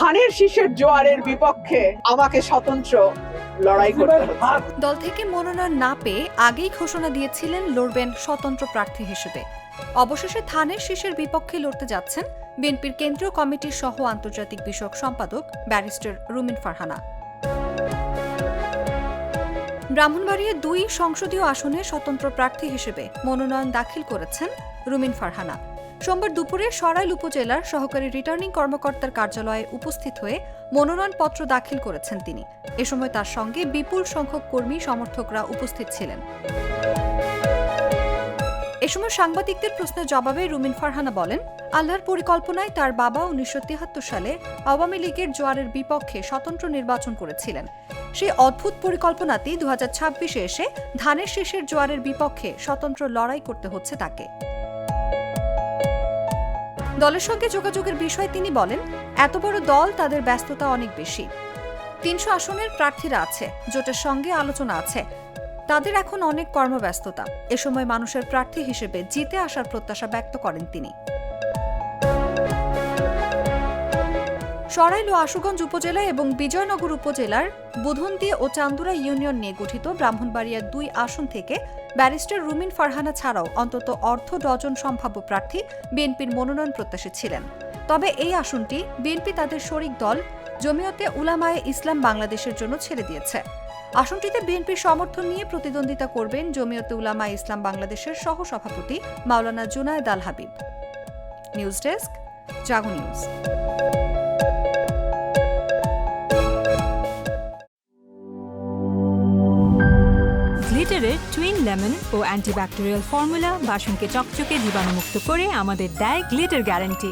ধানের শীষের জোয়ারের বিপক্ষে আমাকে স্বতন্ত্র লড়াই করতে হচ্ছে। দল থেকে মনোনয়ন না পেয়ে আগেই ঘোষণা দিয়েছিলেন লড়বেন স্বতন্ত্র প্রার্থী হিসেবে। অবশেষে ধানের শীষের বিপক্ষে লড়তে যাচ্ছেন বিএনপির কেন্দ্রীয় কমিটির সহ আন্তর্জাতিক বিষয়ক সম্পাদক ব্যারিস্টার রুমিন ফারহানা। ব্রাহ্মণবাড়িয়া ২ সংসদীয় আসনে স্বতন্ত্র প্রার্থী হিসেবে মনোনয়ন দাখিল করেছেন রুমিন ফারহানা। সোমবার দুপুরে সরাইল উপজেলার সহকারী রিটার্নিং কর্মকর্তার কার্যালয়ে উপস্থিত হয়ে মনোনয়নপত্র দাখিল করেছেন তিনি। এ সময় তার সঙ্গে বিপুল সংখ্যক কর্মী সমর্থকরা উপস্থিত ছিলেন। এ সময় সাংবাদিকদের প্রশ্নের জবাবে রুমিন ফারহানা বলেন, আল্লাহর পরিকল্পনায় তার বাবা ১৯৭৩ সালে আওয়ামী লীগের জোয়ারের বিপক্ষে স্বতন্ত্র নির্বাচন করেছিলেন। সেই অদ্ভুত পরিকল্পনাতেই ২০২৬-এ এসে ধানের শীষের জোয়ারের বিপক্ষে স্বতন্ত্র লড়াই করতে হচ্ছে তাকে। দলের সঙ্গে যোগাযোগের বিষয়ে তিনি বলেন, এত বড় দল, তাদের ব্যস্ততা অনেক বেশি। ৩০০ আসনের প্রার্থীরা আছে, জোটের সঙ্গে আলোচনা আছে, তাদের এখন অনেক কর্মব্যস্ততা। এ সময় মানুষের প্রার্থী হিসেবে জিতে আসার প্রত্যাশা ব্যক্ত করেন তিনি। সরাইল ও আশুগঞ্জ উপজেলা এবং বিজয়নগর উপজেলার বুধন্দি ও চান্দুরা ইউনিয়ন নিয়ে গঠিত ব্রাহ্মণবাড়িয়ার ২ আসন থেকে ব্যারিস্টার রুমিন ফারহানা ছাড়াও অন্তত অর্ধ ডজন সম্ভাব্য প্রার্থী বিএনপির মনোনয়ন প্রত্যাশী ছিলেন। তবে এই আসনটি বিএনপি তাদের শরিক দল জমিয়তে উলামায়ে ইসলাম বাংলাদেশের জন্য ছেড়ে দিয়েছে। আসনটিতে বিএনপির সমর্থন নিয়ে প্রতিদ্বন্দ্বিতা করবেন জমিয়তে উলামায়ে ইসলাম বাংলাদেশের সহসভাপতি মাওলানা জুনায়েদ আল হাবিব। নিউজ ডেস্ক, জাগো নিউজ। গ্লিটারের টুইন লেমন ও অ্যান্টিব্যাকটেরিয়াল ফর্মুলা বাসনকে চকচকে জীবাণুমুক্ত করে আমাদের দেয় গ্লিটার গ্যারান্টি।